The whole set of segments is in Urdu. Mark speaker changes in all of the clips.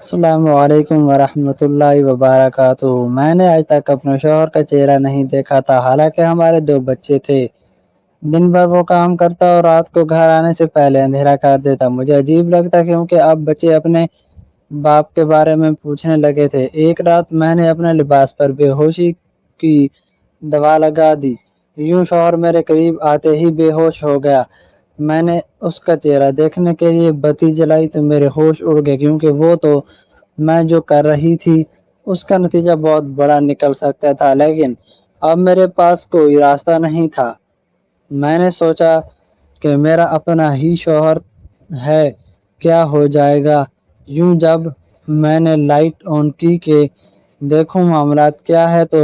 Speaker 1: السلام علیکم ورحمۃ اللہ وبرکاتہ۔ میں نے آج تک اپنے شوہر کا چہرہ نہیں دیکھا تھا، حالانکہ ہمارے 2 بچے تھے۔ دن بھر وہ کام کرتا اور رات کو گھر آنے سے پہلے اندھیرا کر دیتا۔ مجھے عجیب لگتا کیونکہ اب بچے اپنے باپ کے بارے میں پوچھنے لگے تھے۔ ایک رات میں نے اپنے لباس پر بے ہوشی کی دوا لگا دی، یوں شوہر میرے قریب آتے ہی بے ہوش ہو گیا۔ میں نے اس کا چہرہ دیکھنے کے لیے بتی جلائی تو میرے ہوش اڑ گئے، کیونکہ وہ تو میں جو کر رہی تھی اس کا نتیجہ بہت بڑا نکل سکتا تھا، لیکن اب میرے پاس کوئی راستہ نہیں تھا۔ میں نے سوچا کہ میرا اپنا ہی شوہر ہے، کیا ہو جائے گا۔ یوں جب میں نے لائٹ آن کی کہ دیکھوں معاملات کیا ہے، تو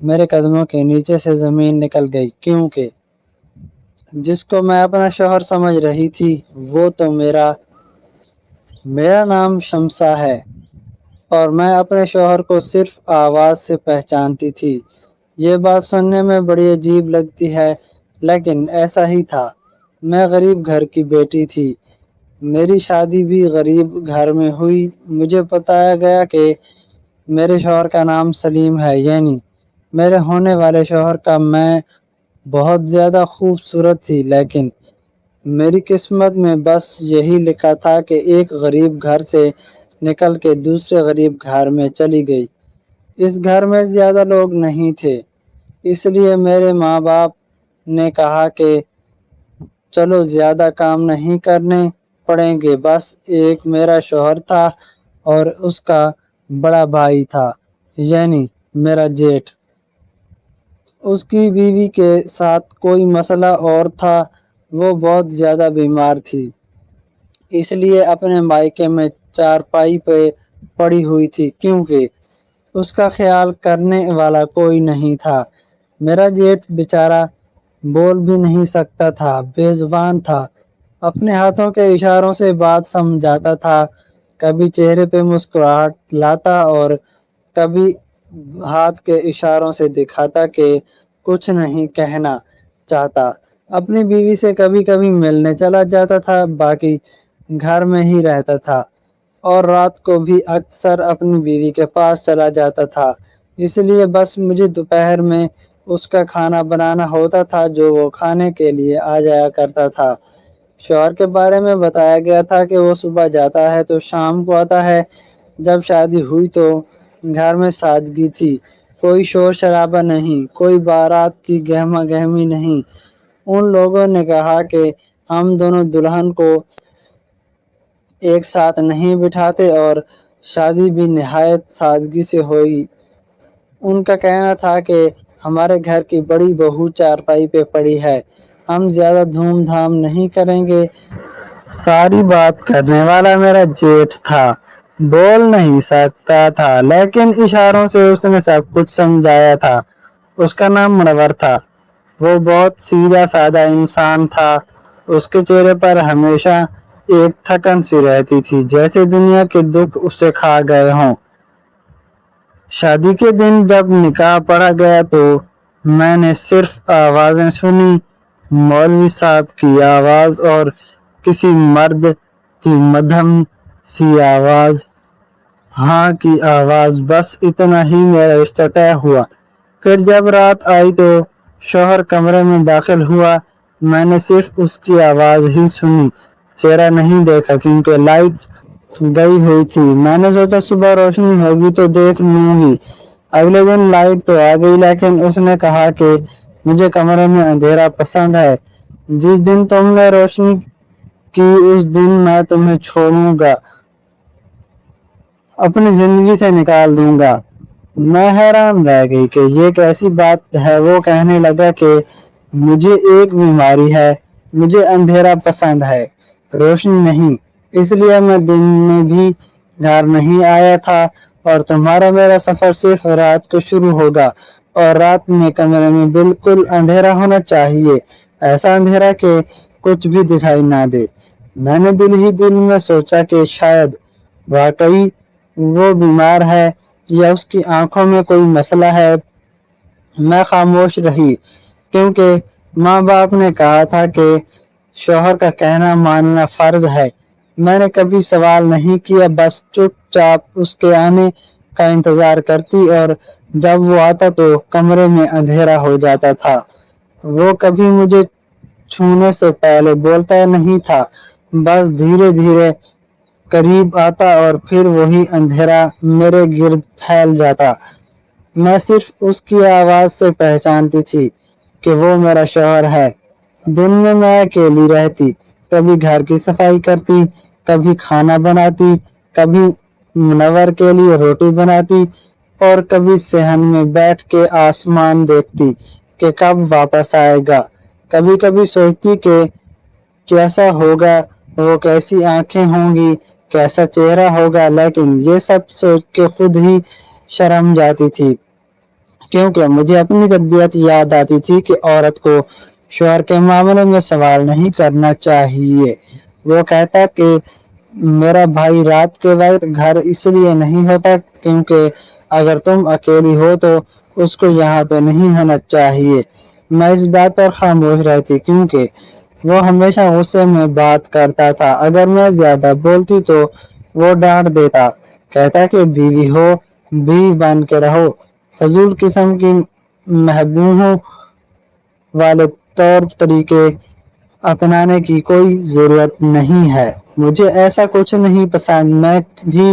Speaker 1: میرے قدموں کے نیچے سے زمین نکل گئی، کیونکہ جس کو میں اپنا شوہر سمجھ رہی تھی وہ تو میرا نام شمسہ ہے، اور میں اپنے شوہر کو صرف آواز سے پہچانتی تھی۔ یہ بات سننے میں بڑی عجیب لگتی ہے، لیکن ایسا ہی تھا۔ میں غریب گھر کی بیٹی تھی، میری شادی بھی غریب گھر میں ہوئی۔ مجھے بتایا گیا کہ میرے شوہر کا نام سلیم ہے، یعنی میرے ہونے والے شوہر کا۔ میں بہت زیادہ خوبصورت تھی، لیکن میری قسمت میں بس یہی لکھا تھا کہ ایک غریب گھر سے نکل کے دوسرے غریب گھر میں چلی گئی۔ اس گھر میں زیادہ لوگ نہیں تھے، اس لیے میرے ماں باپ نے کہا کہ چلو زیادہ کام نہیں کرنے پڑیں گے۔ بس ایک میرا شوہر تھا اور اس کا بڑا بھائی تھا، یعنی میرا جیٹھ۔ اس کی بیوی کے ساتھ کوئی مسئلہ اور تھا، وہ بہت زیادہ بیمار تھی، اس لیے اپنے مائکے میں چارپائی پہ پڑی ہوئی تھی، کیونکہ اس کا خیال کرنے والا کوئی نہیں تھا۔ میرا جیٹھ بیچارہ بول بھی نہیں سکتا تھا، بے زبان تھا، اپنے ہاتھوں کے اشاروں سے بات سمجھاتا تھا۔ کبھی چہرے پہ مسکراہٹ لاتا اور کبھی ہاتھ کے اشاروں سے دکھاتا کہ کچھ نہیں کہنا چاہتا۔ اپنی بیوی سے کبھی کبھی ملنے چلا جاتا تھا، باقی گھر میں ہی رہتا تھا، اور رات کو بھی اکثر اپنی بیوی کے پاس چلا جاتا تھا۔ اس لیے بس مجھے دوپہر میں اس کا کھانا بنانا ہوتا تھا، جو وہ کھانے کے لیے آ جایا کرتا تھا۔ شوہر کے بارے میں بتایا گیا تھا کہ وہ صبح جاتا ہے تو شام کو آتا ہے۔ جب شادی ہوئی تو گھر میں سادگی تھی، کوئی شور شرابہ نہیں، کوئی بارات کی گہما گہمی نہیں۔ ان لوگوں نے کہا کہ ہم دونوں دلہن کو ایک ساتھ نہیں بٹھاتے، اور شادی بھی نہایت سادگی سے ہوئی۔ ان کا کہنا تھا کہ ہمارے گھر کی بڑی بہو چارپائی پہ پڑی ہے، ہم زیادہ دھوم دھام نہیں کریں گے۔ ساری بات کرنے والا میرا جیٹھ تھا، بول نہیں سکتا تھا، لیکن اشاروں سے اس نے سب کچھ سمجھایا تھا۔ اس کا نام منور تھا، وہ بہت سیدھا سادہ انسان تھا۔ اس کے چہرے پر ہمیشہ ایک تھکن سی رہتی تھی، جیسے دنیا کے دکھ اسے کھا گئے ہوں۔ شادی کے دن جب نکاح پڑھا گیا تو میں نے صرف آوازیں سنی، مولوی صاحب کی آواز اور کسی مرد کی مدھم سی آواز، ہاں کی آواز، بس اتنا ہی میرا رشتہ طے ہوا۔ پھر جب رات آئی تو شوہر کمرے میں داخل ہوا، میں نے صرف اس کی آواز ہی سنی، چہرہ نہیں دیکھا کیونکہ لائٹ گئی ہوئی تھی۔ میں نے سوچا صبح روشنی ہوگی تو دیکھ لوں گی۔ اگلے دن لائٹ تو آ گئی، لیکن اس نے کہا کہ مجھے کمرے میں اندھیرا پسند ہے، جس دن تم نے روشنی کی اس دن میں تمہیں چھوڑوں گا، اپنی زندگی سے نکال دوں گا۔ میں حیران رہ گئی کہ یہ کیسی بات ہے۔ وہ کہنے لگا کہ مجھے ایک بیماری ہے، مجھے اندھیرا پسند ہے، روشنی نہیں، اس لیے میں دن میں بھی گھر نہیں آیا تھا، اور تمہارا میرا سفر صرف رات کو شروع ہوگا، اور رات میں کمرے میں بالکل اندھیرا ہونا چاہیے، ایسا اندھیرا کہ کچھ بھی دکھائی نہ دے۔ میں نے دل ہی دل میں سوچا کہ شاید واقعی وہ بیمار ہے یا اس کی آنکھوں میں کوئی مسئلہ ہے۔ میں خاموش رہی، کیونکہ ماں باپ نے کہا تھا کہ شوہر کا کہنا ماننا فرض ہے، میں نے کبھی سوال نہیں کیا، بس چپ چاپ اس کے آنے کا انتظار کرتی، اور جب وہ آتا تو کمرے میں اندھیرا ہو جاتا تھا۔ وہ کبھی مجھے چھونے سے پہلے بولتا نہیں تھا، بس دھیرے دھیرے قریب آتا اور پھر وہی اندھیرا میرے گرد پھیل جاتا۔ میں صرف اس کی آواز سے پہچانتی تھی کہ وہ میرا شوہر ہے۔ دن میں اکیلی رہتی، کبھی گھر کی صفائی کرتی، کبھی کھانا بناتی، کبھی منور کے لیے روٹی بناتی، اور کبھی صحن میں بیٹھ کے آسمان دیکھتی کہ کب واپس آئے گا۔ کبھی کبھی سوچتی کہ کیسا ہوگا وہ، کیسی آنکھیں ہوں گی، کیسا چہرہ ہوگا، لیکن یہ سب سوچ کے خود ہی شرم جاتی تھی، کیونکہ مجھے اپنی تربیت یاد آتی تھی کہ عورت کو شوہر کے معاملے میں سوال نہیں کرنا چاہیے۔ وہ کہتا کہ میرا بھائی رات کے وقت گھر اس لیے نہیں ہوتا کیونکہ اگر تم اکیلی ہو تو اس کو یہاں پہ نہیں ہونا چاہیے۔ میں اس بات پر خاموش رہتی کیونکہ وہ ہمیشہ غصے میں بات کرتا تھا۔ اگر میں زیادہ بولتی تو وہ ڈانٹ دیتا، کہتا کہ بیوی ہو، بیوی بن کے رہو، فضول قسم کی محبوبوں والے طور طریقے اپنانے کی کوئی ضرورت نہیں ہے۔ مجھے ایسا کچھ نہیں پسند۔ میں بھی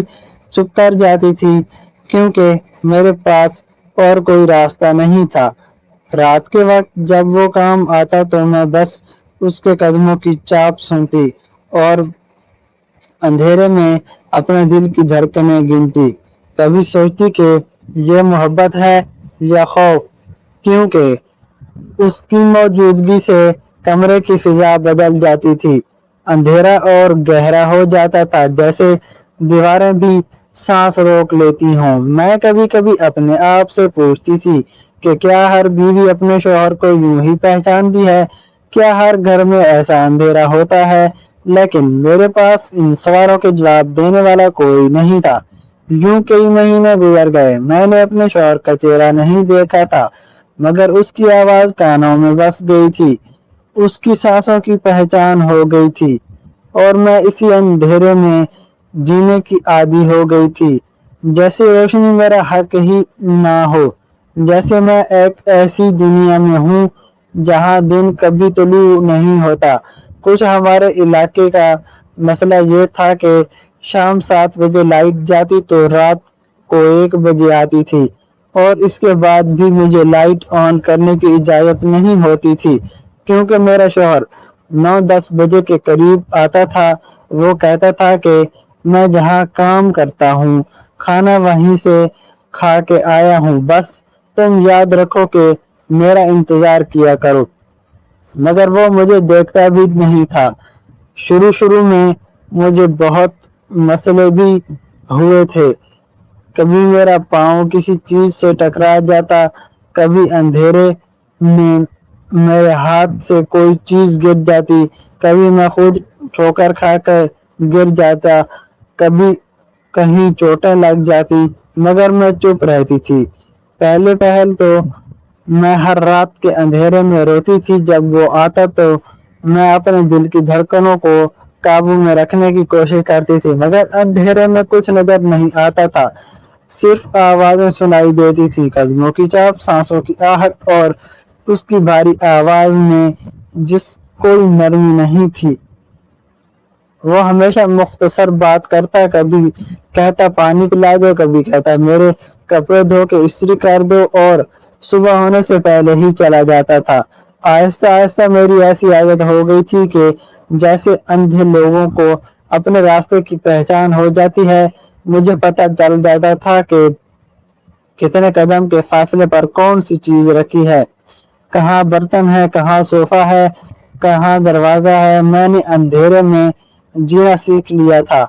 Speaker 1: چپ کر جاتی تھی کیونکہ میرے پاس اور کوئی راستہ نہیں تھا۔ رات کے وقت جب وہ کام آتا تو میں بس اس کے قدموں کی چاپ سنتی اور اندھیرے میں اپنے دل کی دھڑکنیں گنتی۔ کبھی سوچتی کہ یہ محبت ہے یا خوف، کیونکہ اس کی موجودگی سے کمرے کی فضا بدل جاتی تھی۔ اندھیرا اور گہرا ہو جاتا تھا، جیسے دیواریں بھی سانس روک لیتی ہوں۔ میں کبھی کبھی اپنے آپ سے پوچھتی تھی کہ کیا ہر بیوی اپنے شوہر کو یوں ہی پہچانتی ہے؟ کیا ہر گھر میں ایسا اندھیرا ہوتا ہے؟ لیکن میرے پاس ان سوالوں کے جواب دینے والا کوئی نہیں تھا۔ یوں کئی مہینے گزر گئے۔ میں نے اپنے شوہر کا چہرہ نہیں دیکھا تھا، مگر اس کی آواز کانوں میں بس گئی تھی، اس کی سانسوں کی پہچان ہو گئی تھی، اور میں اسی اندھیرے میں جینے کی عادی ہو گئی تھی، جیسے روشنی میرا حق ہی نہ ہو، جیسے میں ایک ایسی دنیا میں ہوں جہاں دن کبھی طلوع نہیں ہوتا۔ کچھ ہمارے علاقے کا مسئلہ یہ تھا کہ شام 7 بجے لائٹ جاتی تو رات کو 1 بجے آتی تھی، اور اس کے بعد بھی مجھے لائٹ آن کرنے کی اجازت نہیں ہوتی تھی کیونکہ میرا شوہر 9-10 بجے کے قریب آتا تھا۔ وہ کہتا تھا کہ میں جہاں کام کرتا ہوں کھانا وہیں سے کھا کے آیا ہوں، بس تم یاد رکھو کہ میرا انتظار کیا کرو، مگر وہ مجھے دیکھتا بھی نہیں تھا۔ شروع میں مجھے بہت مسئلے بھی ہوئے تھے، کبھی میرا پاؤں کسی چیز سے ٹکرا جاتا، کبھی اندھیرے میں میرے ہاتھ سے کوئی چیز گر جاتی، کبھی میں خود ٹھوکر کھا کر گر جاتا، کبھی کہیں چوٹیں لگ جاتی، مگر میں چپ رہتی تھی۔ پہل تو میں ہر رات کے اندھیرے میں روتی تھی۔ جب وہ آتا تو میں اپنے دل کی دھڑکنوں کو قابو میں رکھنے کی کوشش کرتی تھی، مگر اندھیرے میں کچھ نظر نہیں آتا تھا، صرف آوازیں سنائی دیتی تھی، قدموں کی چاپ، سانسوں کی آہٹ، اور اس کی بھاری آواز میں جس کوئی نرمی نہیں تھی۔ وہ ہمیشہ مختصر بات کرتا، کبھی کہتا پانی پلا دو، کبھی کہتا میرے کپڑے دھو کے استری کر دو، اور صبح ہونے سے پہلے ہی چلا جاتا تھا۔ آہستہ آہستہ میری ایسی عادت ہو گئی تھی کہ جیسے اندھے لوگوں کو اپنے راستے کی پہچان ہو جاتی ہے، مجھے پتہ چل جاتا تھا کہ کتنے قدم کے فاصلے پر کون سی چیز رکھی ہے، کہاں برتن ہے، کہاں صوفہ ہے، کہاں دروازہ ہے۔ میں نے اندھیرے میں جینا سیکھ لیا تھا۔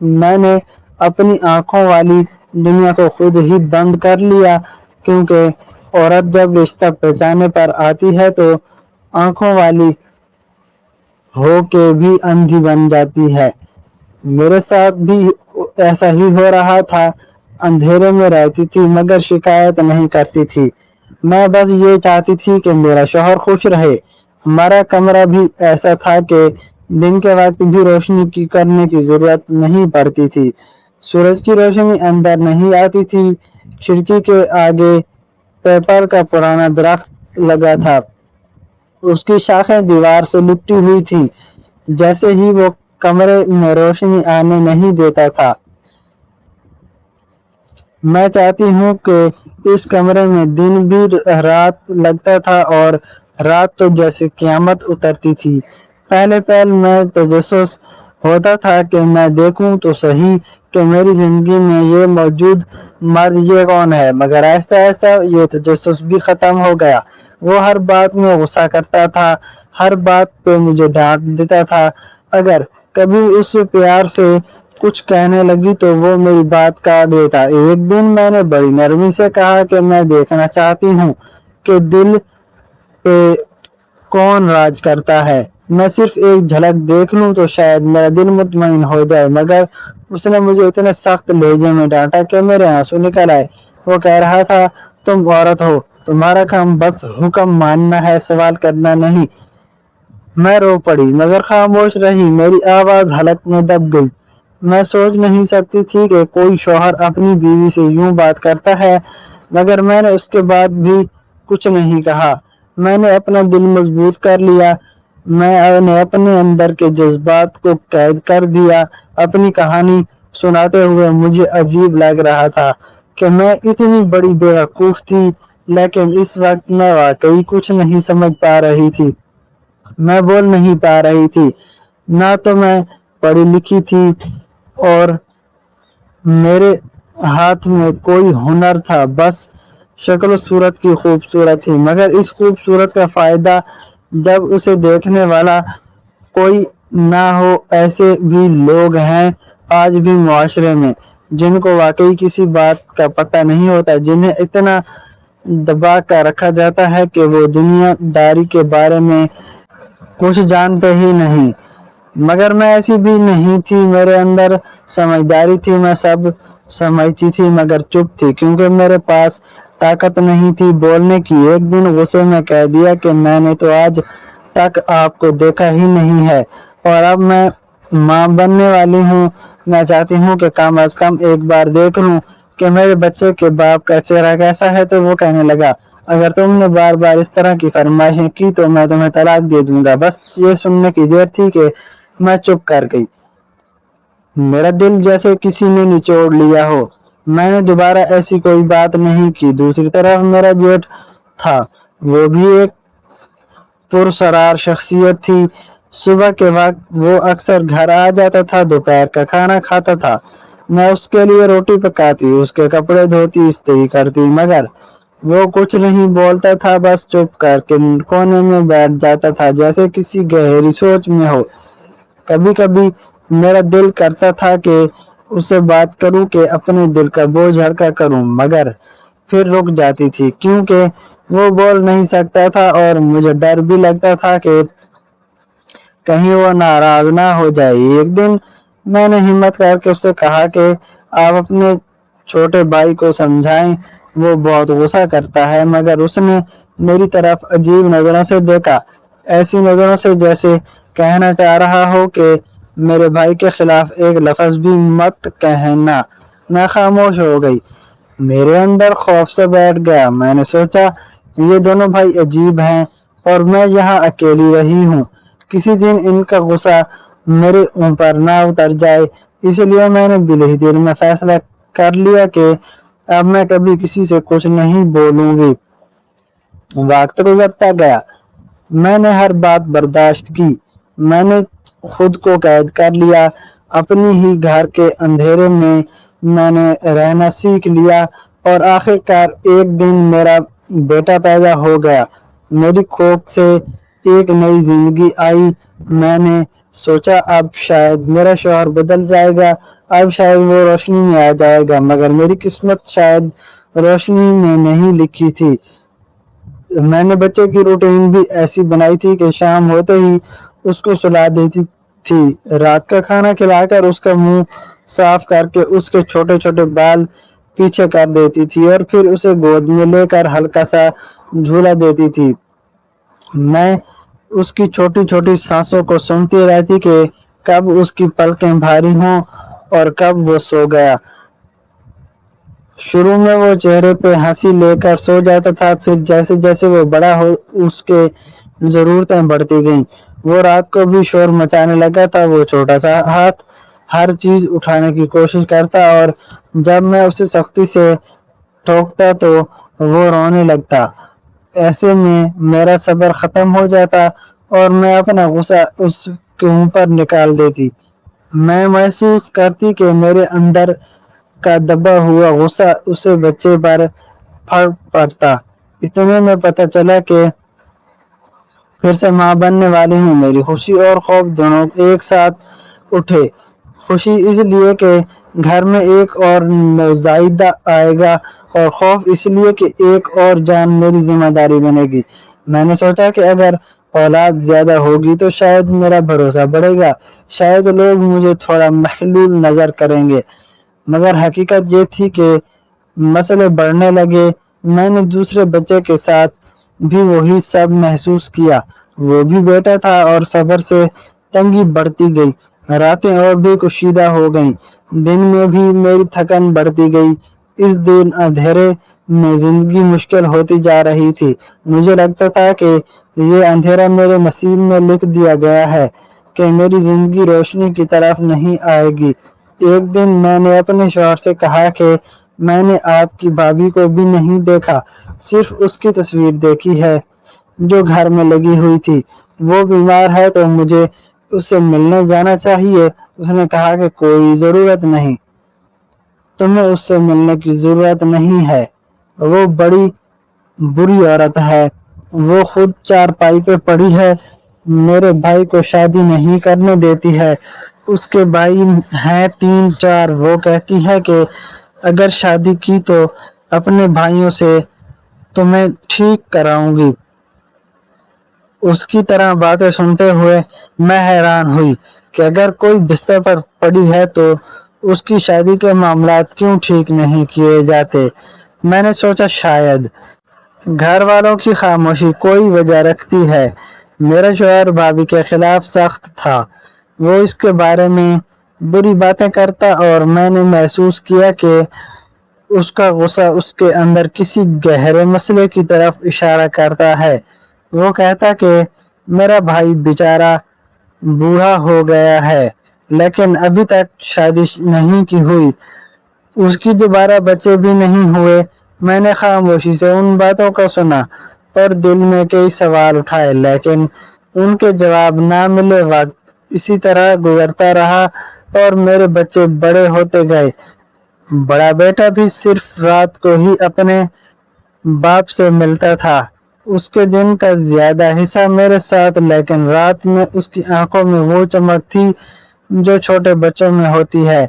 Speaker 1: میں نے اپنی آنکھوں والی دنیا کو خود ہی بند کر لیا، کیونکہ عورت جب رشتہ پہچانے پر آتی ہے تو آنکھوں والی ہو کے بھی اندھی بن جاتی ہے۔ میرے ساتھ بھی ایسا ہی ہو رہا تھا۔ اندھیرے میں رہتی تھی مگر شکایت نہیں کرتی تھی۔ میں بس یہ چاہتی تھی کہ میرا شوہر خوش رہے۔ ہمارا کمرہ بھی ایسا تھا کہ دن کے وقت بھی روشنی کرنے کی ضرورت نہیں پڑتی تھی۔ سورج کی روشنی اندر نہیں آتی تھی۔ کھڑکی کے آگے پیپل کا پرانا درخت لگا تھا، اس کی شاخیں دیوار سے لپٹی ہوئی تھی، جیسے ہی وہ کمرے میں روشنی آنے نہیں دیتا تھا۔ میں چاہتی ہوں کہ اس کمرے میں دن بھی رات لگتا تھا اور رات تو جیسے قیامت اترتی تھی۔ پہلے میں تجسس ہوتا تھا کہ میں دیکھوں تو صحیح کہ میری زندگی میں یہ موجود مرد یہ کون ہے، مگر آہستہ آہستہ یہ تجسس بھی ختم ہو گیا۔ وہ ہر بات میں غصہ کرتا تھا، ہر بات پہ مجھے ڈانٹ دیتا تھا۔ اگر کبھی اس پیار سے کچھ کہنے لگی تو وہ میری بات کاٹ دیتا۔ ایک دن میں نے بڑی نرمی سے کہا کہ میں دیکھنا چاہتی ہوں کہ دل پہ کون راج کرتا ہے۔ میں صرف ایک جھلک دیکھ لوں تو شاید میرا دل مطمئن ہو جائے۔ مگر اس نے مجھے اتنے سخت لہجے میں ڈانٹا کہ میرے آنسو نکل آئے۔ وہ کہہ رہا تھا، تم عورت ہو، تمہارا کام بس حکم ماننا ہے، سوال کرنا نہیں۔ میں رو پڑی مگر خاموش رہی، میری آواز حلق میں دب گئی۔ میں سوچ نہیں سکتی تھی کہ کوئی شوہر اپنی بیوی سے یوں بات کرتا ہے، مگر میں نے اس کے بعد بھی کچھ نہیں کہا۔ میں نے اپنا دل مضبوط کر لیا، میں نے اپنے اندر کے جذبات کو قید کر دیا۔ اپنی کہانی سناتے ہوئے مجھے عجیب لگ رہا تھا کہ میں اتنی بڑی بیوقوف تھی، لیکن اس وقت میں واقعی کچھ نہیں سمجھ پا رہی تھی۔ میں بول نہیں پا رہی تھی، نہ تو میں پڑھی لکھی تھی اور میرے ہاتھ میں کوئی ہنر تھا، بس شکل و صورت کی خوبصورت تھی۔ مگر اس خوبصورت کا فائدہ جب اسے دیکھنے والا کوئی نہ ہو۔ ایسے بھی لوگ ہیں آج بھی معاشرے میں جن کو واقعی کسی بات کا پتہ نہیں ہوتا، جنہیں اتنا دبا کر رکھا جاتا ہے کہ وہ دنیا داری کے بارے میں کچھ جانتے ہی نہیں۔ مگر میں ایسی بھی نہیں تھی، میرے اندر سمجھداری تھی، میں سب سمجھتی تھی مگر چپ تھی، کیونکہ میرے پاس طاقت نہیں تھی بولنے کی۔ ایک دن غصے میں کہہ دیا کہ میں نے تو آج تک آپ کو دیکھا ہی نہیں ہے اور اب میں ماں بننے والی ہوں، میں چاہتی ہوں کہ کم از کم ایک بار دیکھ لوں کہ میرے بچے کے باپ کا چہرہ کیسا ہے۔ تو وہ کہنے لگا، اگر تم نے بار بار اس طرح کی فرمائشیں کی تو میں تمہیں طلاق دے دوں گا۔ بس یہ سننے کی دیر تھی کہ میں چپ کر گئی۔ میرا دل جیسے کسی نے نچوڑ لیا ہو۔ میں نے دوبارہ ایسی کوئی بات نہیں کی۔ دوسری طرف میرا جیٹھ تھا، وہ بھی ایک پراسرار شخصیت تھی۔ صبح کے وقت وہ اکثر گھر آ جاتا تھا، دوپہر کا کھانا کھاتا تھا، میں اس کے لیے روٹی پکاتی، اس کے کپڑے دھوتی، استری کرتی، مگر وہ کچھ نہیں بولتا تھا، بس چپ کر کے کونے میں بیٹھ جاتا تھا جیسے کسی گہری سوچ میں ہو۔ کبھی کبھی میرا دل کرتا تھا کہ اس سے بات کروں، کہ اپنے دل کا بوجھ ہلکا کروں، مگر پھر رک جاتی تھی کیونکہ وہ بول نہیں سکتا تھا اور مجھے ڈر بھی لگتا تھا کہ کہیں وہ ناراض نہ ہو جائے۔ ایک دن میں نے ہمت کر کے اسے کہا کہ آپ اپنے چھوٹے بھائی کو سمجھائیں، وہ بہت غصہ کرتا ہے۔ مگر اس نے میری طرف عجیب نظروں سے دیکھا، ایسی نظروں سے جیسے کہنا چاہ رہا ہو کہ میرے بھائی کے خلاف ایک لفظ بھی مت کہنا۔ میں خاموش ہو گئی، میرے اندر خوف سے بیٹھ گیا۔ میں نے سوچا، یہ دونوں بھائی عجیب ہیں اور میں یہاں اکیلی رہی ہوں، کسی دن ان کا غصہ میرے اوپر نہ اتر جائے۔ اس لیے میں نے دل ہی دل میں فیصلہ کر لیا کہ اب میں کبھی کسی سے کچھ نہیں بولوں گی۔ وقت گزرتا گیا، میں نے ہر بات برداشت کی، میں نے خود کو قید کر لیا، اپنی ہی گھر کے اندھیرے میں میں نے رہنا سیکھ لیا اور آخر کار ایک دن میرا بیٹا پیدا ہو گیا۔ میری کوکھ سے ایک نئی زندگی آئی۔ میں نے سوچا اب شاید میرا شوہر بدل جائے گا، اب شاید وہ روشنی میں آ جائے گا، مگر میری قسمت شاید روشنی میں نہیں لکھی تھی۔ میں نے بچے کی روٹین بھی ایسی بنائی تھی کہ شام ہوتے ہی اس کو سلا دیتی تھی، رات کا کھانا کھلا کر اس کا منہ صاف کر کے اس کے چھوٹے چھوٹے بال پیچھے کر دیتی تھی اور پھر اسے گود میں لے کر ہلکا سا جھولا دیتی تھی۔ میں اس کی چھوٹی چھوٹی سانسوں کو سنتی رہتی کہ کب اس کی پلکیں بھاری ہوں اور کب وہ سو گیا۔ شروع میں وہ چہرے پہ ہنسی لے کر سو جاتا تھا، پھر جیسے جیسے وہ بڑا ہو اس کے ضرورتیں بڑھتی گئیں۔ وہ رات کو بھی شور مچانے لگا تھا۔ وہ چھوٹا سا ہاتھ ہر چیز اٹھانے کی کوشش کرتا اور جب میں اسے سختی سے ٹوکتا تو وہ رونے لگتا۔ ایسے میں میرا صبر ختم ہو جاتا اور میں اپنا غصہ اس کے اوپر نکال دیتی۔ میں محسوس کرتی کہ میرے اندر کا دبا ہوا غصہ اسے بچے پر پھٹ پڑتا۔ اتنے میں پتہ چلا کہ پھر سے ماں بننے والی ہوں۔ میری خوشی اور خوف دونوں ایک ساتھ اٹھے۔ خوشی اس لیے کہ گھر میں ایک اور نوزائیدہ آئے گا اور خوف اس لیے کہ ایک اور جان میری ذمہ داری بنے گی۔ میں نے سوچا کہ اگر اولاد زیادہ ہوگی تو شاید میرا بھروسہ بڑھے گا، شاید لوگ مجھے تھوڑا محلول نظر کریں گے، مگر حقیقت یہ تھی کہ مسئلے بڑھنے لگے۔ میں نے دوسرے بچے کے ساتھ بھی وہی سب محسوس کیا۔ وہ بھی بیٹا تھا اور صبر سے تنگی بڑھتی گئی۔ راتیں اور بھی کشیدہ ہو گئیں، دن میں بھی میری تھکن بڑھتی گئی۔ اس دن اندھیرے میں زندگی مشکل ہوتی جا رہی تھی۔ مجھے لگتا تھا کہ یہ اندھیرا میرے نصیب میں لکھ دیا گیا ہے کہ میری زندگی روشنی کی طرف نہیں آئے گی۔ ایک دن میں نے اپنے شوہر سے کہا کہ میں نے آپ کی بھابھی کو بھی نہیں دیکھا، صرف اس کی تصویر دیکھی ہے جو گھر میں لگی ہوئی تھی۔ وہ بیمار ہے تو مجھے اس سے ملنے جانا چاہیے۔ اس نے کہا کہ کوئی ضرورت نہیں، تمہیں اس سے ملنے کی ضرورت نہیں ہے، وہ بڑی بری عورت ہے، وہ خود چارپائی پہ پڑی ہے، میرے بھائی کو شادی نہیں کرنے دیتی ہے، اس کے بھائی ہیں 3-4، وہ کہتی ہے کہ اگر شادی کی تو اپنے بھائیوں سے تمہیں ٹھیک کراؤں گی۔ اس کی طرح باتیں سنتے ہوئے میں حیران ہوئی کہ اگر کوئی بستر پر پڑی ہے تو اس کی شادی کے معاملات کیوں ٹھیک نہیں کیے جاتے۔ میں نے سوچا شاید گھر والوں کی خاموشی کوئی وجہ رکھتی ہے۔ میرا شوہر بھابھی کے خلاف سخت تھا، وہ اس کے بارے میں بری باتیں کرتا اور میں نے محسوس کیا کہ اس کا غصہ اس کے اندر کسی گہرے مسئلے کی طرف اشارہ کرتا ہے۔ وہ کہتا کہ میرا بھائی بیچارہ بوڑھا ہو گیا ہے لیکن ابھی تک شادی نہیں کی ہوئی، اس کی دوبارہ بچے بھی نہیں ہوئے۔ میں نے خاموشی سے ان باتوں کو سنا اور دل میں کئی سوال اٹھائے لیکن ان کے جواب نہ ملے۔ وقت اسی طرح گزرتا رہا اور میرے بچے بڑے ہوتے گئے۔ بڑا بیٹا بھی صرف رات کو ہی اپنے باپ سے ملتا تھا، اس کے دن کا زیادہ حصہ میرے ساتھ، لیکن رات میں اس کی آنکھوں میں وہ چمک تھی جو چھوٹے بچوں میں ہوتی ہے۔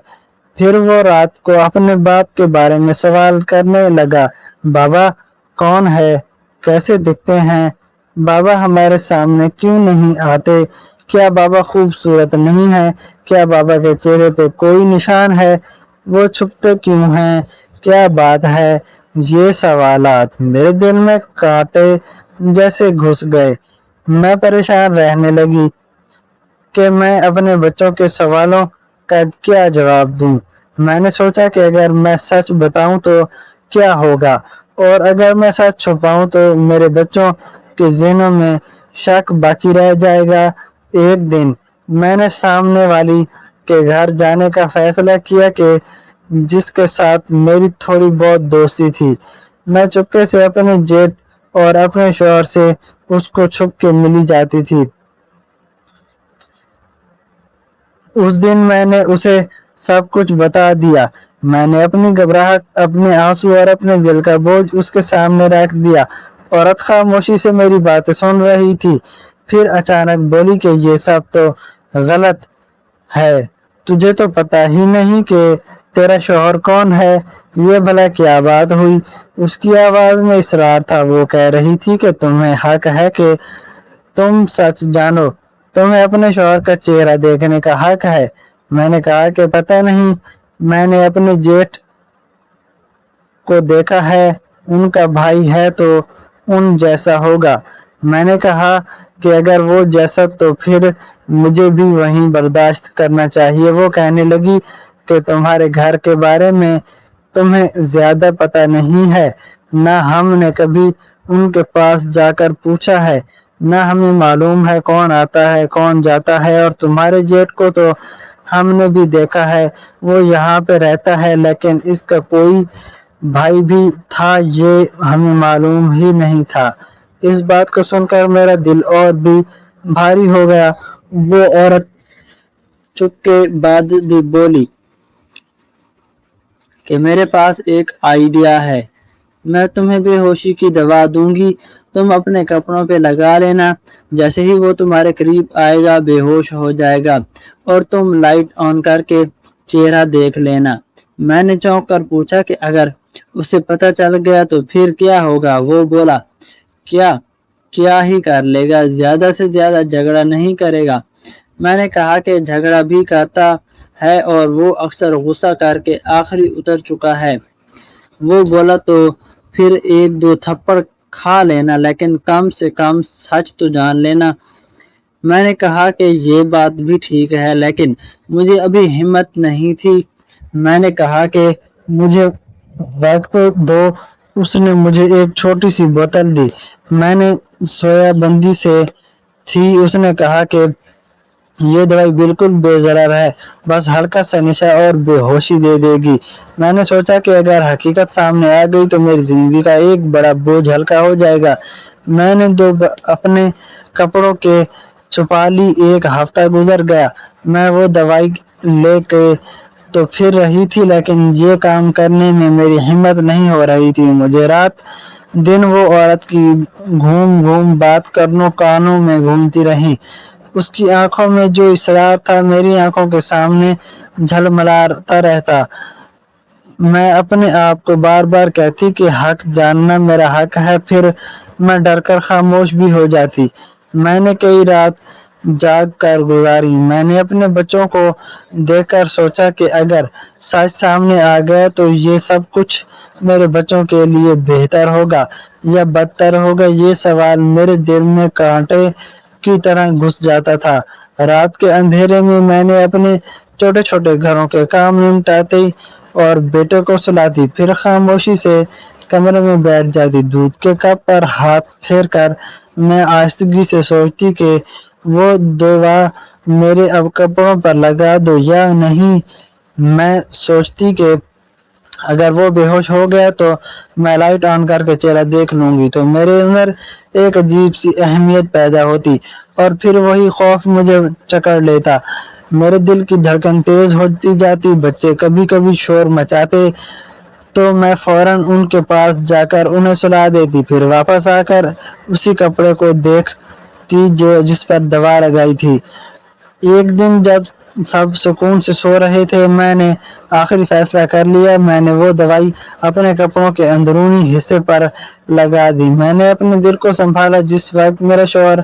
Speaker 1: پھر وہ رات کو اپنے باپ کے بارے میں سوال کرنے لگا، بابا کون ہے، کیسے دکھتے ہیں، بابا ہمارے سامنے کیوں نہیں آتے، کیا بابا خوبصورت نہیں ہے، کیا بابا کے چہرے پہ کوئی نشان ہے، وہ چھپتے کیوں ہیں، کیا بات ہے۔ یہ سوالات میرے دل میں کانٹے جیسے گھس گئے۔ میں پریشان رہنے لگی کہ میں اپنے بچوں کے سوالوں کا کیا جواب دوں۔ میں نے سوچا کہ اگر میں سچ بتاؤں تو کیا ہوگا اور اگر میں سچ چھپاؤں تو میرے بچوں کے ذہنوں میں شک باقی رہ جائے گا۔ ایک دن میں نے سامنے والی کے گھر جانے کا فیصلہ کیا کہ جس کے ساتھ میری تھوڑی بہت دوستی تھی۔ میں چپکے سے اپنے جیٹ اور اپنے شوہر سے اس کو چھپ کے ملی جاتی تھی۔ اس دن میں نے اسے سب کچھ بتا دیا۔ میں نے اپنی گھبراہٹ، اپنے آنسو اور اپنے دل کا بوجھ اس کے سامنے رکھ دیا۔ عورت خاموشی سے میری باتیں سن رہی تھی، پھر اچانک بولی کہ یہ سب تو غلط ہے، تجھے تو پتہ ہی نہیں کہ تیرا شوہر کون ہے، یہ بھلا کیا بات ہوئی۔ اس کی آواز میں اصرار تھا، وہ کہہ رہی تھی کہ تمہیں حق ہے کہ تم سچ جانو، تمہیں اپنے شوہر کا چہرہ دیکھنے کا حق ہے۔ میں نے کہا کہ پتہ نہیں، میں نے اپنے جیٹ کو دیکھا ہے، ان کا بھائی ہے تو ان جیسا ہوگا۔ میں نے کہا کہ اگر وہ جیسا تو پھر مجھے بھی وہیں برداشت کرنا چاہیے۔ وہ کہنے لگی کہ تمہارے گھر کے بارے میں تمہیں زیادہ پتہ نہیں ہے، نہ ہم نے کبھی ان کے پاس جا کر پوچھا ہے، نہ ہمیں معلوم ہے کون آتا ہے کون جاتا ہے، اور تمہارے جیٹ کو تو ہم نے بھی دیکھا ہے، وہ یہاں پہ رہتا ہے، لیکن اس کا کوئی بھائی بھی تھا یہ ہمیں معلوم ہی نہیں تھا۔ اس بات کو سن کر میرا دل اور بھی بھاری ہو گیا۔ وہ عورت چپ کے بعد بولی کہ میرے پاس ایک آئیڈیا ہے، میں تمہیں بے ہوشی کی دوا دوں گی، تم اپنے کپڑوں پہ لگا لینا، جیسے ہی وہ تمہارے قریب آئے گا بے ہوش ہو جائے گا، اور تم لائٹ آن کر کے چہرہ دیکھ لینا۔ میں نے چونک کر پوچھا کہ اگر اسے پتہ چل گیا تو پھر کیا ہوگا؟ وہ بولا کیا ہی کر لے گا، زیادہ سے زیادہ جھگڑا نہیں کرے گا۔ میں نے کہا کہ جھگڑا بھی کرتا ہے اور وہ اکثر غصہ کر کے آخری اتر چکا ہے۔ وہ بولا تو پھر ایک دو تھپڑ کھا لینا، لیکن کم سے کم سچ تو جان لینا۔ میں نے کہا کہ یہ بات بھی ٹھیک ہے، لیکن مجھے ابھی ہمت نہیں تھی۔ میں نے کہا کہ مجھے وقت دو۔ اس نے مجھے ایک چھوٹی سی بوتل دی، میں نے سویا بندی سے تھی۔ اس نے کہا کہ یہ دوائی بالکل بے ضرر ہے، بس ہلکا سا نشہ اور بے ہوشی دے دے گی۔ میں نے سوچا کہ اگر حقیقت سامنے آ گئی تو میری زندگی کا ایک بڑا بوجھ ہلکا ہو جائے گا۔ میں نے اپنے کپڑوں کے چھپا لی۔ ایک ہفتہ گزر گیا، میں وہ دوائی لے کے تو پھر رہی تھی، لیکن یہ کام کرنے میں میری ہمت نہیں ہو رہی تھی۔ مجھے رات دن وہ عورت کی گھوم بات کانوں میں گھومتی رہی۔ اس کی آنکھوں میں جو اصرار تھا میری آنکھوں کے سامنے جھلملاتا رہتا۔ میں اپنے آپ کو بار بار کہتی کہ حق جاننا میرا حق ہے، پھر میں ڈر کر خاموش بھی ہو جاتی۔ میں نے کئی رات جاگ کر گزاری۔ میں نے اپنے بچوں کو دیکھ کر سوچا کہ اگر سچ سامنے آ گیا تو یہ سب کچھ میرے بچوں کے لیے بہتر ہوگا یا بدتر ہوگا؟ یہ سوال میرے دل میں کانٹے کی طرح گھس جاتا تھا۔ رات کے اندھیرے میں میں نے اپنے چھوٹے چھوٹے گھروں کے کام نمٹاتی اور بیٹے کو سلاتی، پھر خاموشی سے کمرے میں بیٹھ جاتی۔ دودھ کے کپ پر ہاتھ پھیر کر میں آہستگی سے سوچتی کہ وہ دوا میرے اب کپڑوں پر لگا دو یا نہیں۔ میں سوچتی کہ اگر وہ بے ہوش ہو گیا تو میں لائٹ آن کر کے چہرہ دیکھ لوں گی تو میرے اندر ایک عجیب سی اہمیت پیدا ہوتی، اور پھر وہی خوف مجھے جکڑ لیتا۔ میرے دل کی دھڑکن تیز ہوتی جاتی۔ بچے کبھی کبھی شور مچاتے تو میں فوراً ان کے پاس جا کر انہیں سلا دیتی، پھر واپس آ کر اسی کپڑے کو دیکھتی جس پر دوا لگائی تھی۔ ایک دن جب سب سکون سے سو رہے تھے، میں نے آخری فیصلہ کر لیا۔ میں نے وہ دوائی اپنے کپڑوں کے اندرونی حصے پر لگا دی۔ میں نے اپنے دل کو سنبھالا۔ جس وقت میرا شوہر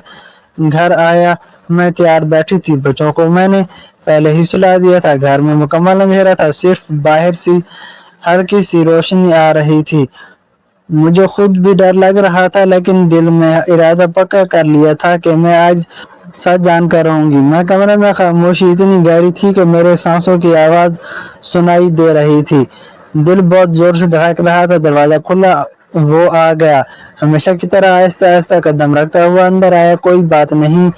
Speaker 1: گھر آیا میں تیار بیٹھی تھی۔ بچوں کو میں نے پہلے ہی سلا دیا تھا۔ گھر میں مکمل اندھیرا تھا، صرف باہر سے ہلکی سی روشنی آ رہی تھی۔ مجھے خود بھی ڈر لگ رہا تھا، لیکن دل میں ارادہ پکا کر لیا تھا کہ میں آج سچ جان کر رہوں گی۔ میں کمرے میں خاموشی اتنی گہری تھی کہ میرے سانسوں کی آواز سنائی دے رہی تھی۔ دل بہت زور سے دھڑک رہا تھا۔ دروازہ کھلا، وہ آ گیا، ہمیشہ کی طرح آہستہ آہستہ قدم رکھتا ہوا اندر آیا۔ کوئی بات نہیں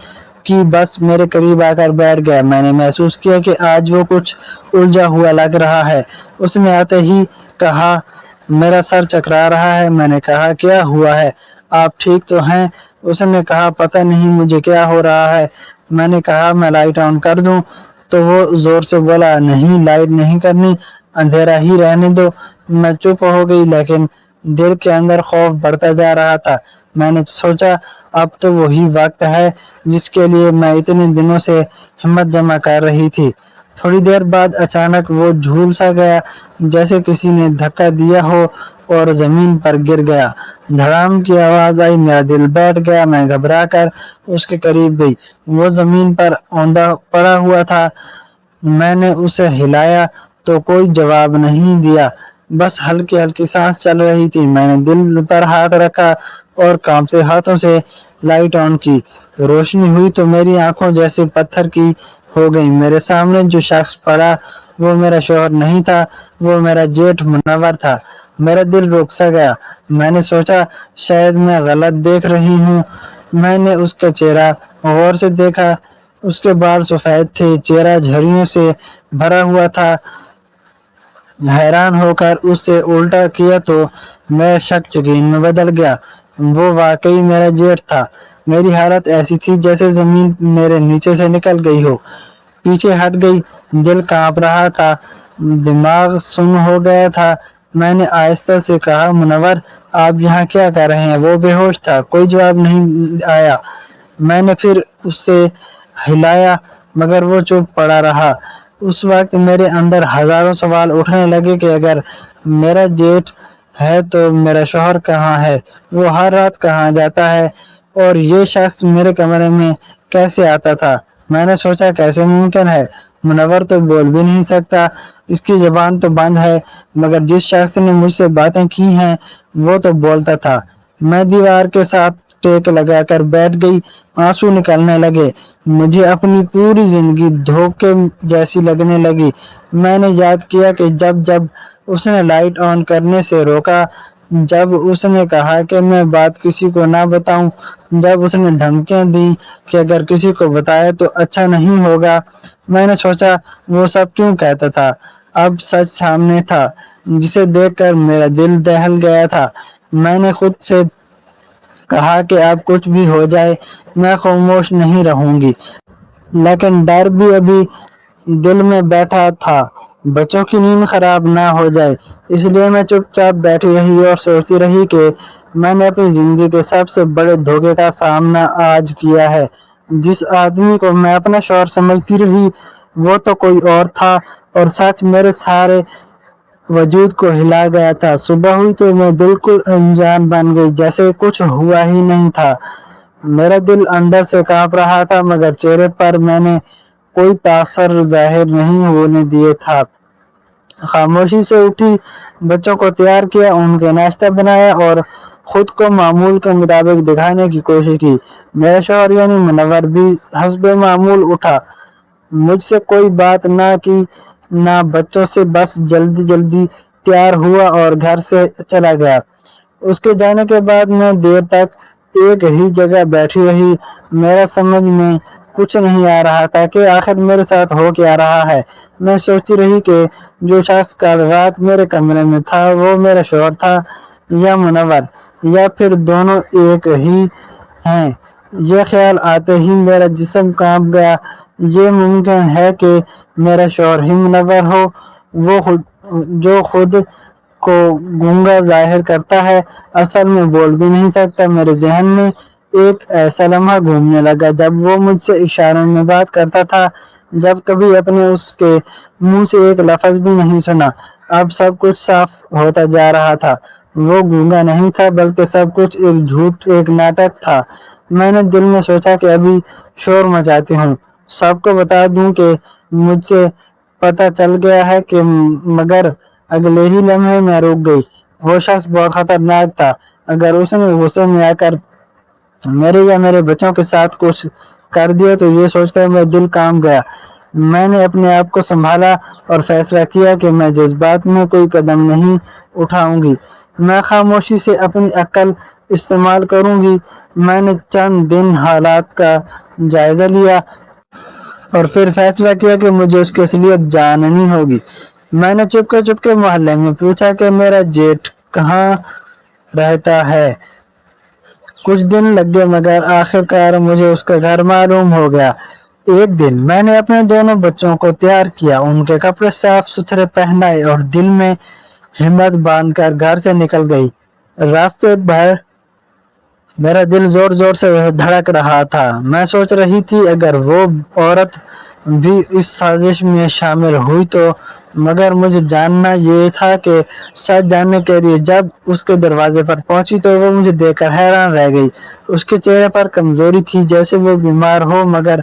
Speaker 1: کی، بس میرے قریب آ کر بیٹھ گیا۔ میں نے محسوس کیا کہ آج وہ کچھ الجھا ہوا لگ رہا ہے۔ اس نے آتے ہی کہا، میرا سر چکرا رہا ہے۔ میں نے کہا، کیا ہوا ہے؟ آپ ٹھیک تو ہیں؟ اس نے کہا، پتہ نہیں مجھے کیا ہو رہا ہے۔ میں نے کہا، میں لائٹ آن کر دوں؟ تو وہ زور سے بولا، نہیں، لائٹ نہیں کرنی، اندھیرا ہی رہنے دو۔ میں چپ ہو گئی، لیکن دل کے اندر خوف بڑھتا جا رہا تھا۔ میں نے سوچا، اب تو وہی وقت ہے جس کے لیے میں اتنے دنوں سے ہمت جمع کر رہی تھی۔ تھوڑی دیر بعد اچانک وہ جھول سا گیا، جیسے کسی نے دھکا دیا ہو اور زمین پر گر گیا۔ دھڑام کی آواز آئی، میرا دل بیٹھ گیا۔ میں گھبرا کر اس کے قریب گئی۔ وہ زمین پر اوندا پڑا ہوا تھا۔ میں نے اسے ہلایا تو کوئی جواب نہیں دیا، بس ہلکی ہلکی سانس چل رہی تھی۔ میں نے دل پر ہاتھ رکھا اور کانپتے ہاتھوں سے لائٹ آن کی۔ روشنی ہوئی تو میری آنکھوں جیسے پتھر کی ہو گئی۔ میرے سامنے جو شخص پڑا وہ میرا شوہر نہیں تھا، وہ میرا جیٹھ منور تھا۔ میرا دل رک سا گیا۔ میں نے سوچا شاید میں غلط دیکھ رہی ہوں۔ میں نے اس کا چہرہ غور سے دیکھا۔ اس کے بال سفید تھے، چہرہ جھریوں سے بھرا ہوا تھا۔ حیران ہو کر اس سے الٹا کیا تو میرا شک یقین میں بدل گیا۔ وہ واقعی میرا جیٹھ تھا۔ میری حالت ایسی تھی جیسے زمین میرے نیچے سے نکل گئی ہو، پیچھے ہٹ گئی۔ دل کانپ رہا تھا، دماغ سن ہو گیا تھا۔ میں نے آہستہ سے کہا، منور آپ یہاں کیا کر رہے ہیں؟ وہ بے ہوش تھا، کوئی جواب نہیں آیا۔ میں نے پھر اسے ہلایا مگر وہ چپ پڑا رہا۔ اس وقت میرے اندر ہزاروں سوال اٹھنے لگے کہ اگر میرا جیٹھ ہے تو میرا شوہر کہاں ہے؟ وہ ہر رات کہاں جاتا ہے؟ اور یہ شخص میرے کمرے میں کیسے آتا تھا؟ میں نے سوچا کیسے ممکن ہے؟ منور تو بول بھی نہیں سکتا، اس کی زبان تو بند ہے، مگر جس شخص نے مجھ سے باتیں کی ہیں وہ تو بولتا تھا۔ میں دیوار کے ساتھ ٹیک لگا کر بیٹھ گئی، آنسو نکلنے لگے۔ مجھے اپنی پوری زندگی دھوکے جیسی لگنے لگی۔ میں نے یاد کیا کہ جب اس نے لائٹ آن کرنے سے روکا، جب اس نے کہا کہ میں بات کسی کو نہ بتاؤں، جب اس نے دھمکیاں دی کہ اگر کسی کو بتایا تو اچھا نہیں ہوگا۔ میں نے سوچا وہ سب کیوں کہتا تھا؟ اب سچ سامنے تھا جسے دیکھ کر میرا دل دہل گیا تھا۔ میں نے خود سے کہا کہ اب کچھ بھی ہو جائے میں خاموش نہیں رہوں گی، لیکن ڈر بھی ابھی دل میں بیٹھا تھا، بچوں کی نیند خراب نہ ہو جائے۔ اس لیے میں چپ چاپ بیٹھی رہی اور سوچتی رہی کہ میں نے اپنی زندگی کے سب سے بڑے دھوکے کا سامنا آج کیا ہے۔ جس آدمی کو میں اپنا شوہر سمجھتی رہی وہ تو کوئی اور تھا، اور سچ میرے سارے وجود کو ہلا گیا تھا۔ صبح ہوئی تو میں بالکل انجان بن گئی، جیسے کچھ ہوا ہی نہیں تھا۔ میرا دل اندر سے کانپ رہا تھا مگر چہرے پر میں نے کوئی تاثر ظاہر نہیں ہونے دیا تھا۔ خاموشی سے اٹھی، بچوں کو تیار کیا، ان کے ناشتہ بنایا اور خود کو معمول کے مطابق دکھانے کی کوشش کی۔ میرا شوہر یعنی منور بھی حسب معمول اٹھا، مجھ سے کوئی بات نہ کی نہ بچوں سے، بس جلدی جلدی تیار ہوا اور گھر سے چلا گیا۔ اس کے جانے کے بعد میں دیر تک ایک ہی جگہ بیٹھی رہی۔ میرا سمجھ میں کچھ نہیں آ رہا تھا کہ آخر میرے ساتھ ہو کیا رہا ہے۔ میں سوچتی رہی کہ جو شخص کل رات میرے کمرے میں تھا وہ میرا شوہر تھا یا منور، یا پھر دونوں ایک ہی ہیں۔ یہ خیال آتے ہی میرا جسم کانپ گیا۔ یہ ممکن ہے کہ میرا شوہر ہی منور ہو، وہ جو خود کو گونگا ظاہر کرتا ہے، اصل میں بول بھی نہیں سکتا۔ میرے ذہن میں ایک ایسا لمحہ گھومنے لگا جب وہ مجھ سے اشاروں میں بات کرتا تھا، جب کبھی اپنے اس کے منہ سے ایک لفظ بھی نہیں سنا۔ اب سب کچھ صاف ہوتا جا رہا تھا، وہ گونگا نہیں تھا بلکہ سب کچھ ایک جھوٹ، ایک ناٹک تھا۔ میں نے دل میں سوچا کہ ابھی شور مچاتی ہوں، سب کو بتا دوں کہ مجھ سے پتہ چل گیا ہے کہ، مگر اگلے ہی لمحے میں رک گئی۔ وہ شخص بہت خطرناک تھا۔ اگر اس نے غصے میں آ کر میرے یا میرے بچوں کے ساتھ کچھ کر دیا تو یہ سوچ کر میرا دل کانپ گیا۔ میں نے اپنے آپ کو سنبھالا اور فیصلہ کیا کہ میں جذبات میں کوئی قدم نہیں اٹھاؤں گی، میں خاموشی سے اپنی عقل استعمال کروں گی۔ میں نے چند دن حالات کا جائزہ لیا اور پھر فیصلہ کیا کہ مجھے اس کی اصلیت جاننی ہوگی۔ میں نے چپکے محلے میں پوچھا کہ میرا جیٹھ کہاں رہتا ہے۔ کچھ دن لگے مگر آخرکار مجھے اس کا گھر معلوم ہو گیا۔ ایک دن میں نے اپنے دونوں بچوں کو تیار کیا، ان کے کپڑے صاف ستھرے پہنائے اور دل میں ہمت باندھ کر گھر سے نکل گئی۔ راستے بھر میرا دل زور زور سے دھڑک رہا تھا۔ میں سوچ رہی تھی اگر وہ عورت بھی اس سازش میں شامل ہوئی تو، مگر مجھے جاننا یہ تھا کہ سچ جاننے کے لیے جب اس کے دروازے پر پہنچی تو وہ مجھے دیکھ کر حیران رہ گئی۔ اس کے چہرے پر کمزوری تھی جیسے وہ بیمار ہو، مگر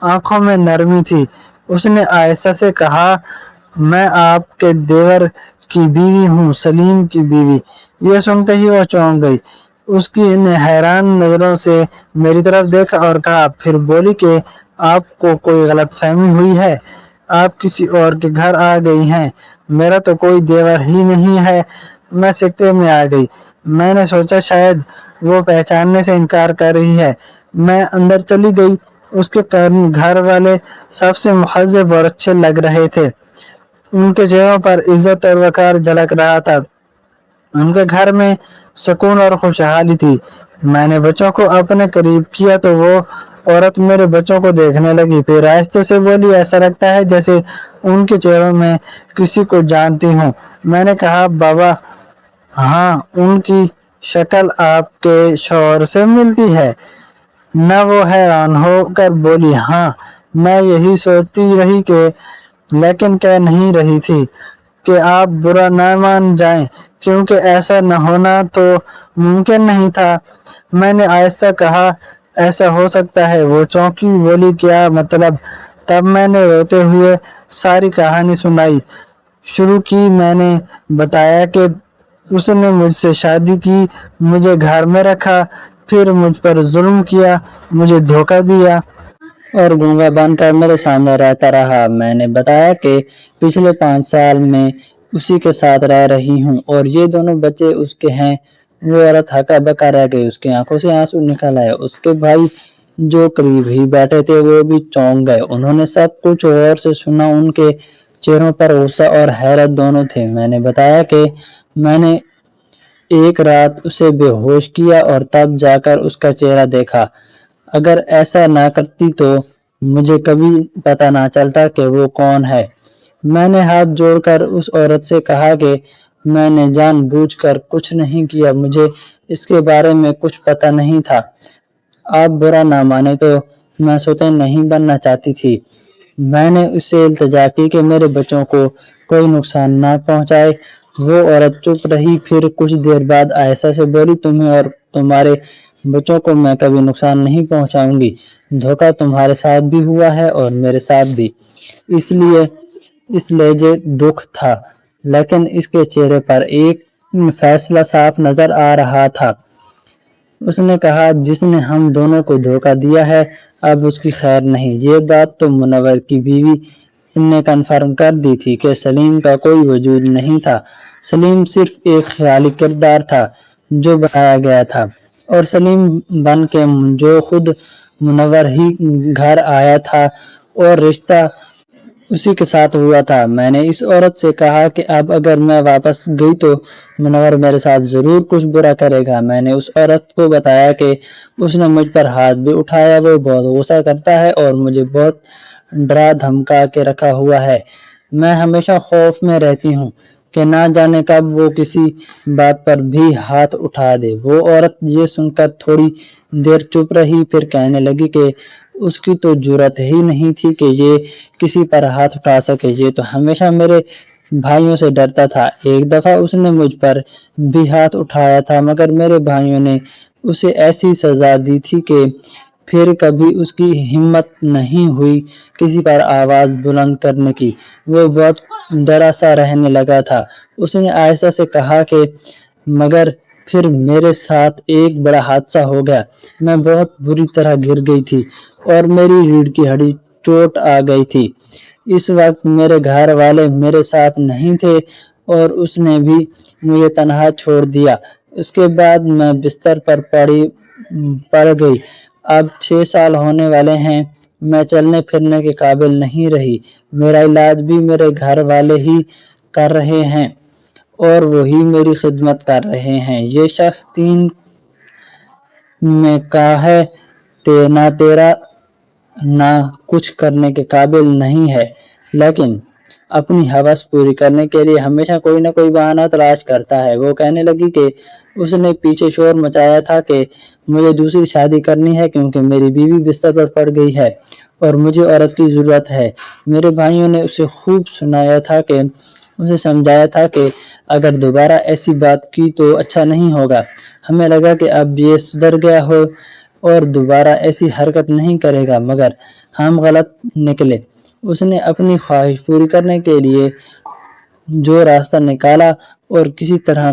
Speaker 1: آنکھوں میں نرمی تھی۔ اس نے آہستہ سے کہا، میں آپ کے دیور کی بیوی ہوں، سلیم کی بیوی۔ یہ سنتے ہی وہ چونک گئی۔ اس کی نے حیران نظروں سے میری طرف دیکھا اور کہا، پھر بولی کہ آپ کو کوئی غلط فہمی ہوئی ہے، آپ کسی اور کے گھر آ گئی ہیں، میرا تو کوئی دیور ہی نہیں ہے۔ میں سکتے میں آ گئی۔ میں نے سوچا شاید وہ پہچاننے سے انکار کر رہی ہے۔ میں اندر چلی گئی۔ اس کے گھر والے سب سے مہذب اور اچھے لگ رہے تھے۔ ان کے چہروں پر عزت اور وقار جھلک رہا تھا۔ ان کے گھر میں سکون اور خوشحالی تھی۔ میں نے بچوں کو اپنے قریب کیا تو وہ عورت میرے بچوں کو دیکھنے لگی، پھر آہستہ سے بولی، ایسا لگتا ہے جیسے ان کے چہروں میں کسی کو جانتی ہوں۔ میں نے کہا، بابا ہاں، ان کی شکل آپ کے شوہر سے ملتی ہے نہ؟ وہ حیران ہو کر بولی، ہاں۔ میں یہی سوچتی رہی کہ لیکن کہہ نہیں رہی تھی کہ آپ برا نہ مان جائیں، کیونکہ ایسا نہ ہونا تو ممکن نہیں تھا۔ میں نے آہستہ کہا، ایسا ہو سکتا ہے۔ وہ چونکی، بولی، کیا مطلب؟ تب میں نے روتے ہوئے ساری کہانی سنائی شروع کی۔ میں نے بتایا کہ اس نے مجھ سے شادی کی، مجھے گھر میں رکھا، پھر مجھ پر ظلم کیا، مجھے دھوکہ دیا اور گونگا بن کر میرے سامنے رہتا رہا۔ میں نے بتایا کہ پچھلے 5 سال میں اسی کے ساتھ رہ رہی ہوں اور یہ دونوں بچے اس کے ہیں۔ وہ عورت ہکا بکا رہ گئی، اس کی آنکھوں سے آنسو نکل آئے۔ اس کے بھائی جو قریب ہی بیٹھے تھے وہ بھی چونک گئے۔ انہوں نے سب کچھ غور سے سنا۔ ان کے چہروں پر غصہ اور حیرت دونوں تھے۔ میں نے بتایا کہ میں نے ایک رات اسے بے ہوش کیا اور تب جا کر اس کا چہرہ دیکھا۔ اگر ایسا نہ کرتی تو مجھے کبھی پتہ نہ چلتا کہ وہ کون ہے۔ میں نے ہاتھ جوڑ کر اس عورت سے کہا کہ میں نے جان بوجھ کر کچھ نہیں کیا، مجھے اس کے بارے میں کچھ پتہ نہیں تھا۔ آپ برا نہ مانیں تو میں سوتن نہیں بننا چاہتی تھی۔ میں نے اس سے التجا کی کہ میرے بچوں کو کوئی نقصان نہ پہنچائے۔ وہ عورت چپ رہی، پھر کچھ دیر بعد آہستہ سے بولی، تمہیں اور تمہارے بچوں کو میں کبھی نقصان نہیں پہنچاؤں گی۔ دھوکہ تمہارے ساتھ بھی ہوا ہے اور میرے ساتھ بھی۔ اس لہجے دکھ تھا، لیکن اس کے چہرے پر ایک فیصلہ صاف نظر آ رہا تھا۔ اس نے کہا، جس نے ہم دونوں کو دھوکہ دیا ہے اب اس کی خیر نہیں۔ یہ بات تو منور کی بیوی نے کنفرم کر دی تھی کہ سلیم کا کوئی وجود نہیں تھا۔ سلیم صرف ایک خیالی کردار تھا جو بنایا گیا تھا، اور سلیم بن کے جو خود منور ہی گھر آیا تھا اور رشتہ اسی کے ساتھ ہوا تھا۔ میں نے اس عورت سے کہا کہ اب اگر میں واپس گئی تو منور میرے ساتھ ضرور کچھ برا کرے گا۔ میں نے اس عورت کو بتایا کہ اس نے مجھ پر ہاتھ بھی اٹھایا، وہ بہت غصہ کرتا ہے اور مجھے بہت ڈرا دھمکا کے رکھا ہوا ہے۔ میں ہمیشہ خوف میں رہتی ہوں کہ نہ جانے کب وہ کسی بات پر بھی ہاتھ اٹھا دے۔ وہ عورت یہ سن کر تھوڑی دیر چپ رہی، پھر کہنے لگی کہ اس کی تو جرأت ہی نہیں تھی کہ یہ کسی پر ہاتھ اٹھا سکے، یہ تو ہمیشہ میرے بھائیوں سے ڈرتا تھا۔ ایک دفعہ اس نے مجھ پر بھی ہاتھ اٹھایا تھا، مگر میرے بھائیوں نے اسے ایسی سزا دی تھی کہ پھر کبھی اس کی ہمت نہیں ہوئی کسی پر آواز بلند کرنے کی۔ وہ بہت ڈرا سا رہنے لگا تھا۔ اس نے آہستہ سے کہا کہ مگر پھر میرے ساتھ ایک بڑا حادثہ ہو گیا۔ میں بہت بری طرح گر گئی تھی اور میری ریڑھ کی ہڈی چوٹ آ گئی تھی۔ اس وقت میرے گھر والے میرے ساتھ نہیں تھے اور اس نے بھی مجھے تنہا چھوڑ دیا۔ اس کے بعد میں بستر پر پڑ گئی۔ اب 6 سال ہونے والے ہیں۔ میں چلنے پھرنے کے قابل نہیں رہی۔ میرا علاج بھی میرے گھر والے ہی کر رہے ہیں اور وہی میری خدمت کر رہے ہیں۔ یہ شخص 3 میں کا ہے، نہ تیرا نہ کچھ کرنے کے قابل نہیں ہے، لیکن اپنی ہوس پوری کرنے کے لیے ہمیشہ کوئی نہ کوئی بہانہ تلاش کرتا ہے۔ وہ کہنے لگی کہ اس نے پیچھے شور مچایا تھا کہ مجھے دوسری شادی کرنی ہے کیونکہ میری بیوی بستر پر پڑ گئی ہے اور مجھے عورت کی ضرورت ہے۔ میرے بھائیوں نے اسے خوب سنایا تھا کہ اسے سمجھایا تھا کہ اگر دوبارہ ایسی بات کی تو اچھا نہیں ہوگا۔ ہمیں لگا کہ اب یہ سدھر گیا ہو اور دوبارہ ایسی حرکت نہیں کرے گا، مگر ہم غلط نکلے۔ اس نے اپنی خواہش پوری کرنے کے لیے جو راستہ نکالا اور کسی طرح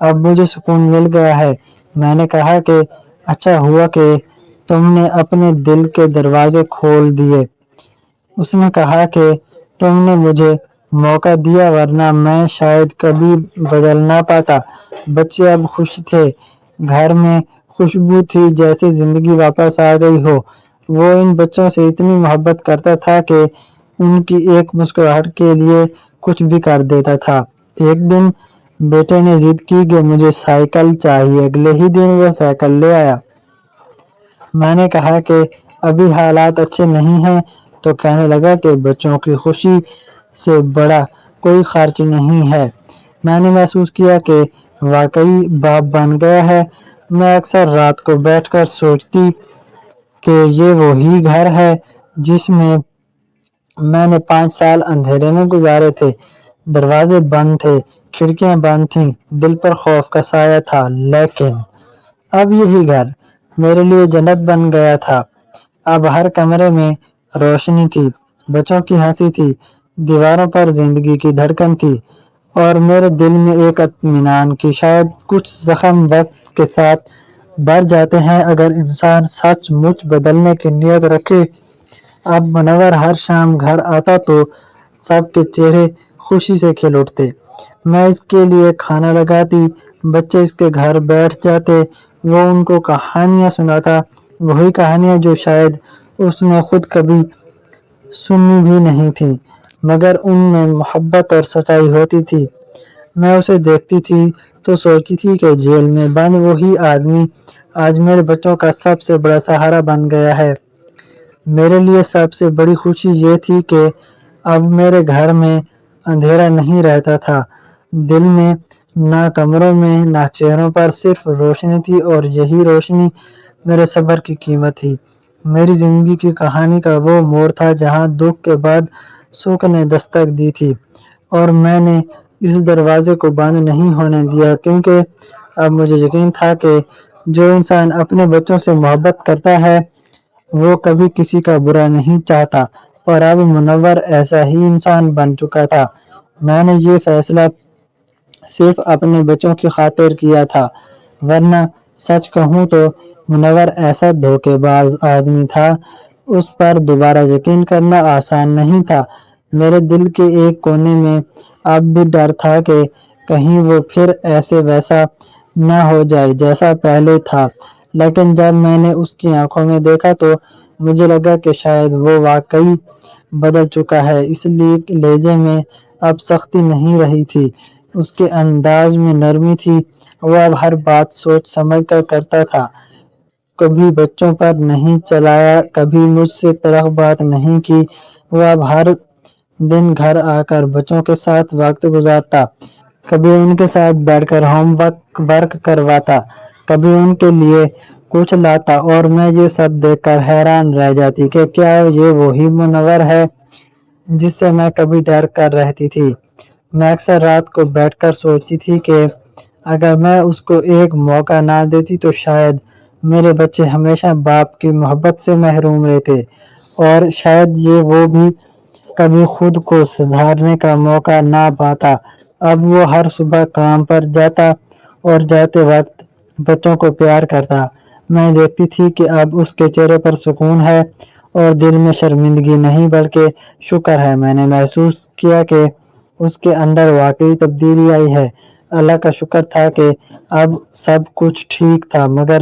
Speaker 1: اب مجھے سکون مل گیا ہے۔ میں نے کہا کہ اچھا ہوا کہ تم نے اپنے دل کے دروازے کھول دیے۔ اس نے کہا کہ تم نے مجھے موقع دیا ورنہ میں شاید کبھی بدل نہ پاتا۔ بچے اب خوش تھے، گھر میں خوشبو تھی جیسے زندگی واپس آ گئی ہو۔ وہ ان بچوں سے اتنی محبت کرتا تھا کہ ان کی ایک مسکراہٹ کے لیے کچھ بھی کر دیتا تھا۔ ایک دن بیٹے نے ضد کی کہ مجھے سائیکل چاہیے۔ اگلے ہی دن وہ سائیکل لے آیا۔ میں نے کہا کہ ابھی حالات اچھے نہیں ہیں تو کہنے لگا کہ بچوں کی خوشی سے بڑا کوئی خرچ نہیں ہے۔ میں نے محسوس کیا کہ واقعی باپ بن گیا ہے۔ میں اکثر رات کو بیٹھ کر سوچتی کہ یہ وہی گھر ہے جس میں میں نے 5 سال اندھیرے میں گزارے تھے۔ دروازے بند تھے، کھڑکیاں بند تھیں، دل پر خوف کا سایہ تھا، لیکن اب یہی گھر میرے لیے جنت بن گیا تھا۔ اب ہر کمرے میں روشنی تھی، بچوں کی ہنسی تھی، دیواروں پر زندگی کی دھڑکن تھی، اور میرے دل میں ایک اطمینان کہ شاید کچھ زخم وقت کے ساتھ بھر جاتے ہیں اگر انسان سچ مچ بدلنے کی نیت رکھے۔ اب منور ہر شام گھر آتا تو سب کے چہرے خوشی سے کھل اٹھتے۔ میں اس کے لیے کھانا لگاتی، بچے اس کے گھر بیٹھ جاتے، وہ ان کو کہانیاں سناتا، وہی کہانیاں جو شاید اس نے خود کبھی سنی بھی نہیں تھی، مگر ان میں محبت اور سچائی ہوتی تھی۔ میں اسے دیکھتی تھی تو سوچتی تھی کہ جیل میں بند وہی آدمی آج میرے بچوں کا سب سے بڑا سہارا بن گیا ہے۔ میرے لیے سب سے بڑی خوشی یہ تھی کہ اب میرے گھر میں اندھیرا نہیں رہتا تھا، دل میں نہ کمروں میں نہ چہروں پر، صرف روشنی تھی، اور یہی روشنی میرے صبر کی قیمت تھی۔ میری زندگی کی کہانی کا وہ موڑ تھا جہاں دکھ کے بعد سکھ نے دستک دی تھی، اور میں نے اس دروازے کو بند نہیں ہونے دیا، کیونکہ اب مجھے یقین تھا کہ جو انسان اپنے بچوں سے محبت کرتا ہے وہ کبھی کسی کا برا نہیں چاہتا، اور اب منور ایسا ہی انسان بن چکا تھا۔ میں نے یہ فیصلہ صرف اپنے بچوں کی خاطر کیا تھا، ورنہ سچ کہوں تو منور ایسا دھوکے باز آدمی تھا، اس پر دوبارہ یقین کرنا آسان نہیں تھا۔ میرے دل کے ایک کونے میں اب بھی ڈر تھا کہ کہیں وہ پھر ایسے ویسا نہ ہو جائے جیسا پہلے تھا، لیکن جب میں نے اس کی آنکھوں میں دیکھا تو مجھے لگا کہ شاید وہ واقعی بدل چکا ہے۔ اس لہجے میں اب سختی نہیں رہی تھی، اس کے انداز میں نرمی تھی، وہ اب ہر بات سوچ سمجھ کر کرتا تھا، کبھی بچوں پر نہیں چلایا، کبھی مجھ سے تلخ بات نہیں کی۔ وہ اب ہر دن گھر آ کر بچوں کے ساتھ وقت گزارتا، کبھی ان کے ساتھ بیٹھ کر ہوم ورک کرواتا، کبھی ان کے لیے کچھ لاتا، اور میں یہ سب دیکھ کر حیران رہ جاتی کہ کیا یہ وہی منور ہے جس سے میں کبھی ڈر کر رہتی تھی۔ میں اکثر رات کو بیٹھ کر سوچتی تھی کہ اگر میں اس کو ایک موقع نہ دیتی تو شاید میرے بچے ہمیشہ باپ کی محبت سے محروم رہتے، اور شاید وہ بھی کبھی خود کو سدھارنے کا موقع نہ پاتا۔ اب وہ ہر صبح کام پر جاتا اور جاتے وقت بچوں کو پیار کرتا۔ میں دیکھتی تھی کہ اب اس کے چہرے پر سکون ہے، اور دل میں شرمندگی نہیں بلکہ شکر ہے۔ میں نے محسوس کیا کہ اس کے اندر واقعی تبدیلی آئی ہے۔ اللہ کا شکر تھا کہ اب سب کچھ ٹھیک تھا، مگر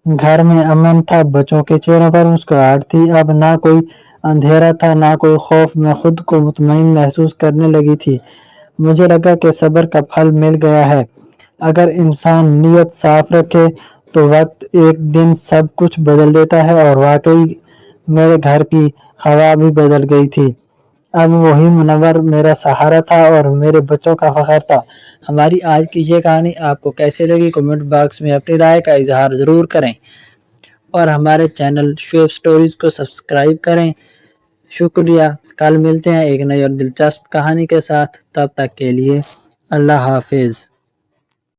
Speaker 1: گھر میں امن تھا، بچوں کے چہروں پر مسکراہٹ تھی، اب نہ کوئی اندھیرا تھا نہ کوئی خوف۔ میں خود کو مطمئن محسوس کرنے لگی تھی۔ مجھے لگا کہ صبر کا پھل مل گیا ہے۔ اگر انسان نیت صاف رکھے تو وقت ایک دن سب کچھ بدل دیتا ہے، اور واقعی میرے گھر کی ہوا بھی بدل گئی تھی۔ اب وہی منور میرا سہارا تھا اور میرے بچوں کا فخر تھا۔ ہماری آج کی یہ کہانی آپ کو کیسے لگی؟ کمنٹ باکس میں اپنی رائے کا اظہار ضرور کریں، اور ہمارے چینل شعیب سٹوریز کو سبسکرائب کریں۔ شکریہ۔ کل ملتے ہیں ایک نئی اور دلچسپ کہانی کے ساتھ، تب تک کے لیے اللہ حافظ۔